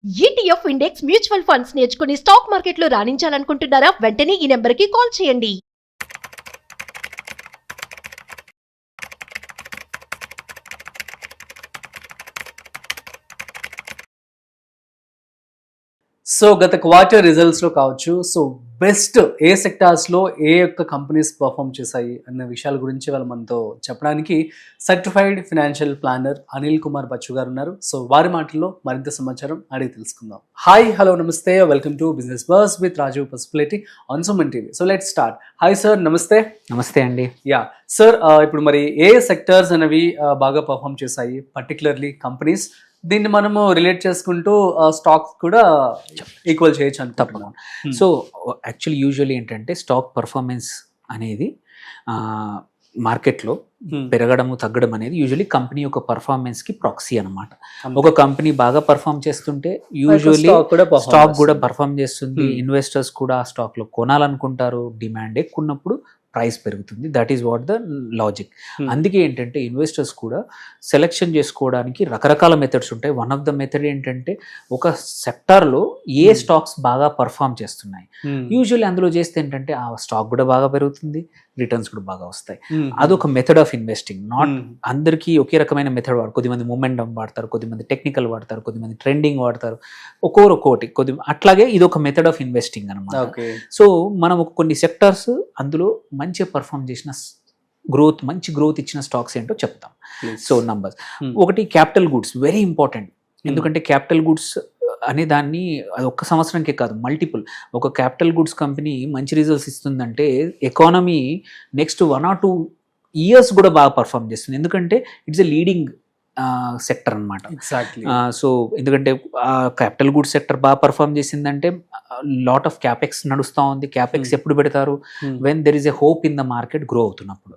ETF index mutual funds నేర్చుకుని stock మార్కెట్లో రాణించాలనుకుంటున్నారా? వెంటనే ఈ నెంబర్కి కాల్ చేయండి. సో గత క్వార్టర్ రిజల్ట్స్లో కావచ్చు, సో బెస్ట్ ఏ సెక్టార్స్లో ఏ యొక్క కంపెనీస్ పర్ఫామ్ చేశాయి అన్న విషయాల గురించి వాళ్ళు మనతో చెప్పడానికి certified financial planner Anil Kumar Bachu గారు ఉన్నారు. సో వారి మాటల్లో మరింత సమాచారం అడిగి తెలుసుకుందాం. హాయ్, హలో, నమస్తే, welcome to Business Buzz with Rajeev Pasupuleti on Suman TV. So let's start. Hi sir, నమస్తే. నమస్తే అండి. యా సార్, ఇప్పుడు మరి ఏ సెక్టార్స్ అనేవి బాగా పర్ఫామ్ చేశాయి, పర్టికులర్లీ కంపెనీస్? దీన్ని మనము రిలేట్ చేసుకుంటూ స్టాక్స్ కూడా ఈక్వల్ చేయొచ్చు అని తప్పకుండా. సో యాక్చువల్లీ యూజువల్లీ ఏంటంటే స్టాక్ పర్ఫార్మెన్స్ అనేది మార్కెట్లో పెరగడము తగ్గడం అనేది యూజువల్లీ కంపెనీ యొక్క పర్ఫార్మెన్స్కి ప్రాక్సీ అనమాట. ఒక కంపెనీ బాగా పర్ఫామ్ చేస్తుంటే యూజువల్లీ స్టాక్ కూడా పర్ఫామ్ చేస్తుంది. ఇన్వెస్టర్స్ కూడా ఆ స్టాక్లో కొనాలనుకుంటారు. డిమాండ్ ఎక్కువ ఉన్నప్పుడు ప్రైస్ పెరుగుతుంది. That is what the logic. అందుకే ఏంటంటే ఇన్వెస్టర్స్ కూడా సెలెక్షన్ చేసుకోవడానికి రకరకాల మెథడ్స్ ఉంటాయి. వన్ ఆఫ్ ద మెథడ్ ఏంటంటే ఒక సెక్టార్లో ఏ స్టాక్స్ బాగా పర్ఫామ్ చేస్తున్నాయి, యూజువల్లీ అందులో చేస్తే ఏంటంటే ఆ స్టాక్ కూడా బాగా పెరుగుతుంది, రిటర్న్స్ కూడా బాగా వస్తాయి. అదొక మెథడ్ ఆఫ్ ఇన్వెస్టింగ్. నాట్ అందరికీ ఒకే రకమైన మెథడ్ వాడు. కొద్దిమంది మూమెంటమ్ వాడతారు, కొద్దిమంది టెక్నికల్ వాడతారు, కొద్దిమంది ట్రెండింగ్ వాడతారు, ఒక్కొక్కటి అట్లాగే ఇది ఒక మెథడ్ ఆఫ్ ఇన్వెస్టింగ్ అనమాట. సో మనం కొన్ని సెక్టార్స్ అందులో మంచిగా పర్ఫామ్ చేసిన మంచి గ్రోత్ ఇచ్చిన స్టాక్స్ ఏంటో చెప్తాం. సో నంబర్స్ ఒకటి క్యాపిటల్ గుడ్స్, వెరీ ఇంపార్టెంట్. ఎందుకంటే క్యాపిటల్ గుడ్స్ అనే దాన్ని అది ఒక్క సంవత్సరానికే కాదు, మల్టిపుల్. ఒక క్యాపిటల్ గుడ్స్ కంపెనీ మంచి రిజల్ట్స్ ఇస్తుందంటే ఎకానమీ నెక్స్ట్ 1 or 2 years కూడా బాగా పర్ఫామ్ చేస్తుంది. ఎందుకంటే ఇట్స్ ఎ లీడింగ్ సెక్టర్ అనమాట. సో ఎందుకంటే క్యాపిటల్ గుడ్స్ సెక్టర్ బాగా పర్ఫామ్ చేసిందంటే లాట్ ఆఫ్ క్యాపెక్స్ నడుస్తూ ఉంది. క్యాపెక్స్ ఎప్పుడు పెడతారు? When there is a hope in the market grow అవుతున్నప్పుడు.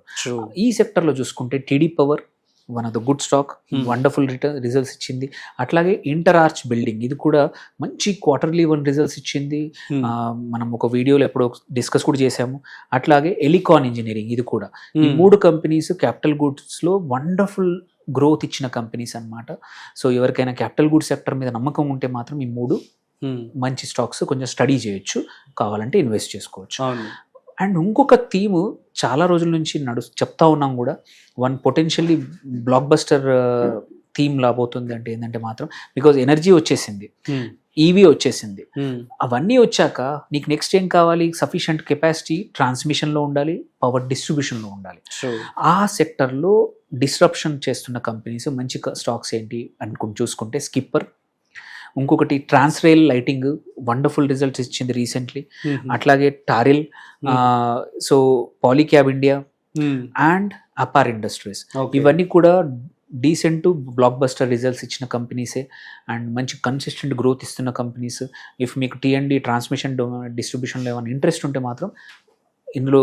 ఈ సెక్టర్లో చూసుకుంటే TD power one of the good stock, wonderful results ఇచ్చింది. అట్లాగే ఇంటర్ ఆర్చ్ బిల్డింగ్, ఇది కూడా మంచి క్వార్టర్లీ రిజల్ట్స్ ఇచ్చింది. మనం ఒక వీడియోలో ఎప్పుడో డిస్కస్ కూడా చేసాము. అట్లాగే ఎలికాన్ ఇంజనీరింగ్, ఇది కూడా. ఈ 3 కంపెనీస్ క్యాపిటల్ గుడ్స్లో వండర్ఫుల్ గ్రోత్ ఇచ్చిన కంపెనీస్ అన్నమాట. సో ఎవరికైనా క్యాపిటల్ గుడ్ సెక్టర్ మీద నమ్మకం ఉంటే మాత్రం ఈ 3 మంచి స్టాక్స్ కొంచెం స్టడీ చేయొచ్చు, కావాలంటే ఇన్వెస్ట్ చేసుకోవచ్చు. అండ్ ఇంకొక థీమ్ చాలా రోజుల నుంచి చెప్తా ఉన్నాం కూడా, one potentially blockbuster theme లాబోతుంది. అంటే ఏంటంటే మాత్రం బికాజ్ ఎనర్జీ వచ్చేసింది, ఈవీ వచ్చేసింది. అవన్నీ వచ్చాక నీకు నెక్స్ట్ ఏం కావాలి? సఫిషియంట్ కెపాసిటీ ట్రాన్స్మిషన్లో ఉండాలి, పవర్ డిస్ట్రిబ్యూషన్లో ఉండాలి. ఆ సెక్టర్లో డిస్రప్షన్ చేస్తున్న కంపెనీస్ మంచి స్టాక్స్ ఏంటి అనుకుని చూసుకుంటే స్కిప్పర్, ఇంకొకటి ట్రాన్స్రైల్ లైటింగ్, వండర్ఫుల్ రిజల్ట్స్ ఇచ్చింది రీసెంట్లీ. అట్లాగే TARIL, so Polycab India and Apar Industries, ఇవన్నీ కూడా డీసెంట్ బ్లాక్ బస్టర్ రిజల్ట్స్ ఇచ్చిన కంపెనీసే అండ్ మంచి కన్సిస్టెంట్ గ్రోత్ ఇస్తున్న కంపెనీస్. ఇఫ్ మీకు టీఎండి ట్రాన్స్మిషన్ డిస్ట్రిబ్యూషన్లో ఏమైనా ఇంట్రెస్ట్ ఉంటే మాత్రం ఇందులో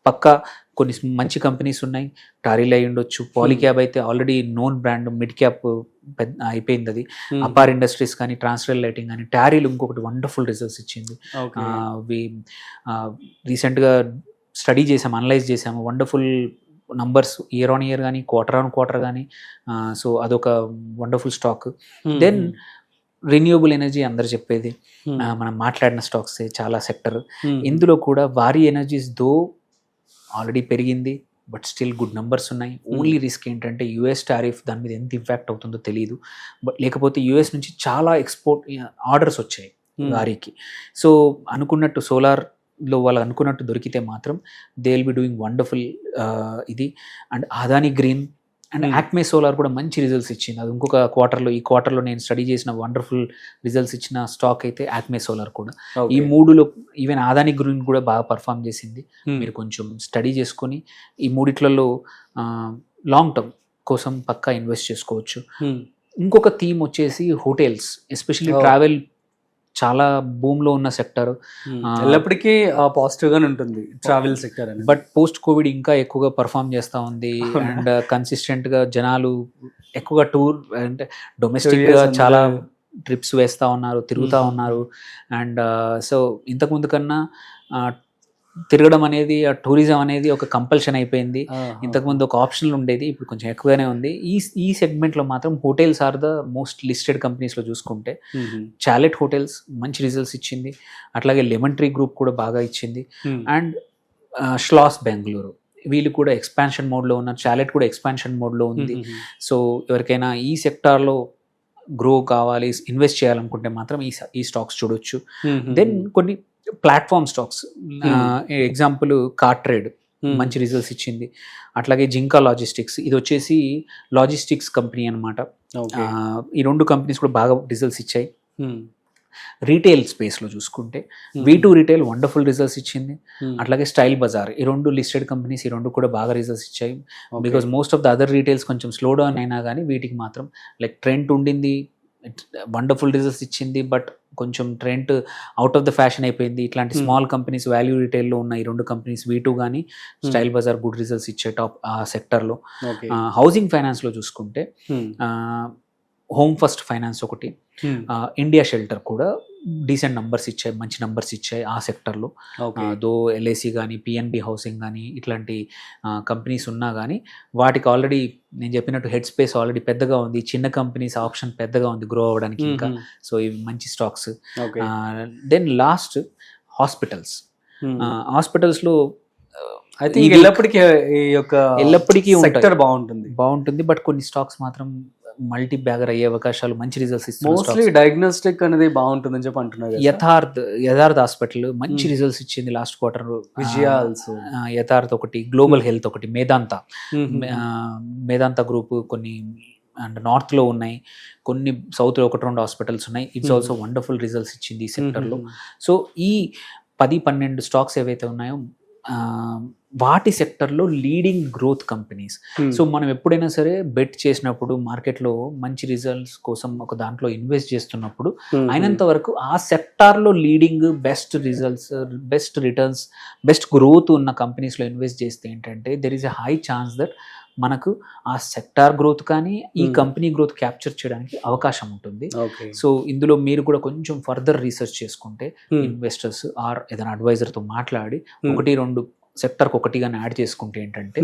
పక్కా కొన్ని మంచి కంపెనీస్ ఉన్నాయి. టారిల్ అయి ఉండొచ్చు, పాలీక్యాబ్ అయితే already known brand, mid cap అయిపోయింది అది. అపార్ ఇండస్ట్రీస్ కానీ, ట్రాన్స్రైల్ లైటింగ్ కానీ. టారిల్ ఇంకొకటి వండర్ఫుల్ రిజల్ట్స్ ఇచ్చింది. రీసెంట్గా స్టడీ చేసాము, అనలైజ్ చేసాము. Wonderful numbers year on year కానీ, క్వార్టర్ ఆన్ క్వార్టర్ కానీ. సో అదొక wonderful stock. Then renewable energy, అందరు చెప్పేది, మనం మాట్లాడిన స్టాక్స్ చాలా సెక్టర్. ఇందులో కూడా వారి ఎనర్జీస్ దో ఆల్రెడీ పెరిగింది, బట్ స్టిల్ గుడ్ నంబర్స్ ఉన్నాయి. ఓన్లీ రిస్క్ ఏంటంటే యుఎస్ టారిఫ్ దాని మీద ఎంత ఇంపాక్ట్ అవుతుందో తెలియదు. బట్ లేకపోతే యుఎస్ నుంచి చాలా ఎక్స్పోర్ట్ ఆర్డర్స్ వచ్చాయి వారికి. సో అనుకున్నట్టు సోలార్లో వాళ్ళు అనుకున్నట్టు దొరికితే మాత్రం they will be doing wonderful ఇది. And Adani Green and Acme Solar కూడా మంచి రిజల్ట్స్ ఇచ్చింది. అది ఇంకొక క్వార్టర్లో, ఈ క్వార్టర్లో నేను స్టడీ చేసిన వండర్ఫుల్ రిజల్ట్స్ ఇచ్చిన స్టాక్ అయితే యాక్మే సోలార్ కూడా. ఈ 3లో ఈవెన్ అదాని గ్రీన్ కూడా బాగా పర్ఫామ్ చేసింది. మీరు కొంచెం స్టడీ చేసుకొని ఈ 3 లాంగ్ టర్మ్ కోసం పక్కా ఇన్వెస్ట్ చేసుకోవచ్చు. ఇంకొక థీమ్ వచ్చేసి హోటల్స్, ఎస్పెషల్లీ ట్రావెల్ చాలా భూమిలో ఉన్న సెక్టర్. ఎల్లప్పటికీ పాజిటివ్ గానే ఉంటుంది ట్రావెల్ సెక్టర్ అని. బట్ పోస్ట్ కోవిడ్ ఇంకా ఎక్కువగా పర్ఫామ్ చేస్తూ ఉంది. అండ్ కన్సిస్టెంట్ గా జనాలు ఎక్కువగా టూర్ అంటే డొమెస్టిక్ గా చాలా ట్రిప్స్ వేస్తూ ఉన్నారు, తిరుగుతూ ఉన్నారు. అండ్ సో ఇంతకుముందు కన్నా తిరగడం అనేది, ఆ టూరిజం అనేది ఒక కంపల్షన్ అయిపోయింది. ఇంతకుముందు ఒక ఆప్షన్లు ఉండేది, ఇప్పుడు కొంచెం ఎక్కువగానే ఉంది. ఈ సెగ్మెంట్లో మాత్రం hotels are the most listed కంపెనీస్లో చూసుకుంటే చాలెట్ హోటల్స్ మంచి రిజల్ట్స్ ఇచ్చింది, అట్లాగే లెమన్ ట్రీ గ్రూప్ కూడా బాగా ఇచ్చింది, అండ్ ష్లాస్ బెంగళూరు వీళ్ళు కూడా ఎక్స్పాన్షన్ మోడ్లో ఉన్నారు. చాలెట్ కూడా ఎక్స్పాన్షన్ మోడ్లో ఉంది. సో ఎవరికైనా ఈ సెక్టార్లో గ్రో కావాలి, ఇన్వెస్ట్ చేయాలనుకుంటే మాత్రం ఈ స్టాక్స్ చూడొచ్చు. దెన్ కొన్ని ప్లాట్ఫామ్ స్టాక్స్, ఎగ్జాంపుల్ కార్ట్రేడ్ మంచి రిజల్ట్స్ ఇచ్చింది, అట్లాగే జింకా లాజిస్టిక్స్, ఇది వచ్చేసి లాజిస్టిక్స్ కంపెనీ అనమాట. ఈ రెండు కంపెనీస్ కూడా బాగా రిజల్ట్స్ ఇచ్చాయి. రీటైల్ స్పేస్లో చూసుకుంటే V2 రీటైల్ వండర్ఫుల్ రిజల్ట్స్ ఇచ్చింది, అట్లాగే స్టైల్ బజార్, ఈ రెండు లిస్టెడ్ కంపెనీస్, ఈ రెండు కూడా బాగా రిజల్ట్స్ ఇచ్చాయి. Because most of the other retails కొంచెం స్లో డౌన్ అయినా కానీ వీటికి మాత్రం లైక్ ట్రెండ్ ఉండింది, వండర్ఫుల్ రిజల్ట్స్ ఇచ్చింది, బట్ కొంచెం trend out of the fashion అయిపోయింది. ఇట్లాంటి స్మాల్ కంపెనీస్ వాల్యూ రిటైల్లో ఉన్న ఈ రెండు కంపెనీస్ V2 కానీ స్టైల్ బజార్ గుడ్ రిజల్ట్స్ ఇచ్చే టాప్ ఆ సెక్టర్లో. హౌసింగ్ ఫైనాన్స్లో చూసుకుంటే హోమ్ ఫస్ట్ ఫైనాన్స్ ఒకటి, ఇండియా షెల్టర్ కూడా డీసెంట్ నంబర్స్ ఇచ్చాయి, మంచి నంబర్స్ ఇచ్చాయి ఆ సెక్టర్లో. దో LIC కానీ PNB హౌసింగ్ కానీ ఇట్లాంటి కంపెనీస్ ఉన్నా కానీ వాటికి ఆల్రెడీ నేను చెప్పినట్టు హెడ్ స్పేస్ ఆల్రెడీ పెద్దగా ఉంది, చిన్న కంపెనీస్ ఆప్షన్ పెద్దగా ఉంది గ్రో అవ్వడానికి ఇంకా. సో ఇవి మంచి స్టాక్స్. Then last hospitals. హాస్పిటల్స్లో ఎల్లప్పటికీ సెక్టర్ బాగుంటుంది, బట్ కొన్ని స్టాక్స్ మాత్రం మల్టీ బ్యాగర్ అయ్యే అవకాశాలు, మంచి రిజల్ట్స్ ఇస్తుంది. మోస్ట్లీ డయాగ్నోస్టిక్ అనేది బాగుంటుందని చెప్పి అంటున్నారు. యథార్థ్ హాస్పిటల్ మంచి రిజల్ట్స్ ఇచ్చింది లాస్ట్ క్వార్టర్. యథార్థ్ ఒకటి, గ్లోబల్ హెల్త్ ఒకటి, మేదాంత గ్రూప్ కొన్ని అండ్ నార్త్లో ఉన్నాయి, కొన్ని సౌత్లో 1-2 హాస్పిటల్స్ ఉన్నాయి. ఇట్స్ ఆల్సో వండర్ఫుల్ రిజల్ట్స్ ఇచ్చింది ఈ సెక్టర్లో. సో ఈ 10-12 స్టాక్స్ ఏవైతే ఉన్నాయో వాటి సెక్టర్లో లీడింగ్ గ్రోత్ కంపెనీస్. సో మనం ఎప్పుడైనా సరే బెట్ చేసినప్పుడు మార్కెట్లో మంచి రిజల్ట్స్ కోసం ఒక దాంట్లో ఇన్వెస్ట్ చేస్తున్నప్పుడు అయినంత వరకు ఆ సెక్టార్లో leading best results, best returns, best growth ఉన్న కంపెనీస్లో ఇన్వెస్ట్ చేస్తే ఏంటంటే there is a high chance that మనకు ఆ సెక్టార్ గ్రోత్ కానీ ఈ కంపెనీ గ్రోత్ క్యాప్చర్ చేయడానికి అవకాశం ఉంటుంది. సో ఇందులో మీరు కూడా కొంచెం ఫర్దర్ రీసెర్చ్ చేసుకుంటే ఇన్వెస్టర్స్ ఆర్ ఏదైనా అడ్వైజర్తో మాట్లాడి 1-2 సెక్టర్కి ఒకటిగానే యాడ్ చేసుకుంటే ఏంటంటే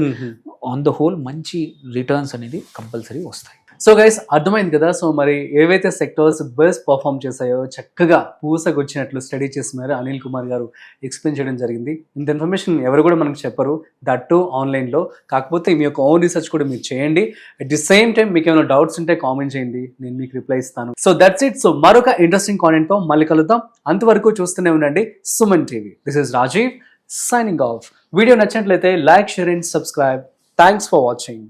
ఆన్ ద హోల్ మంచి రిటర్న్స్ అనేది కంపల్సరీ వస్తాయి. సో గైస్ అర్థమైంది కదా. సో మరి ఏవైతే సెక్టర్స్ బెస్ట్ పర్ఫామ్ చేశాయో చక్కగా పూసకొచ్చినట్లు స్టడీ చేస్తున్నారు అనిల్ కుమార్ గారు ఎక్స్ప్లెయిన్ చేయడం జరిగింది. ఇంత ఇన్ఫర్మేషన్ ఎవరు కూడా మనకు చెప్పరు, దట్ టు ఆన్లైన్లో. కాకపోతే మీ యొక్క ఓన్ రీసెర్చ్ కూడా మీరు చేయండి. అట్ ది సేమ్ టైం మీకు ఏమైనా డౌట్స్ ఉంటే కామెంట్ చేయండి, నేను మీకు రిప్లై ఇస్తాను. So that's it. సో మరొక ఇంట్రెస్టింగ్ కాంటెంట్తో మళ్ళీ కలుద్దాం. అంతవరకు చూస్తూనే ఉండండి Suman TV. This is Rajiv signing off. Video నచ్చినట్లయితే like, share and subscribe. Thanks for watching.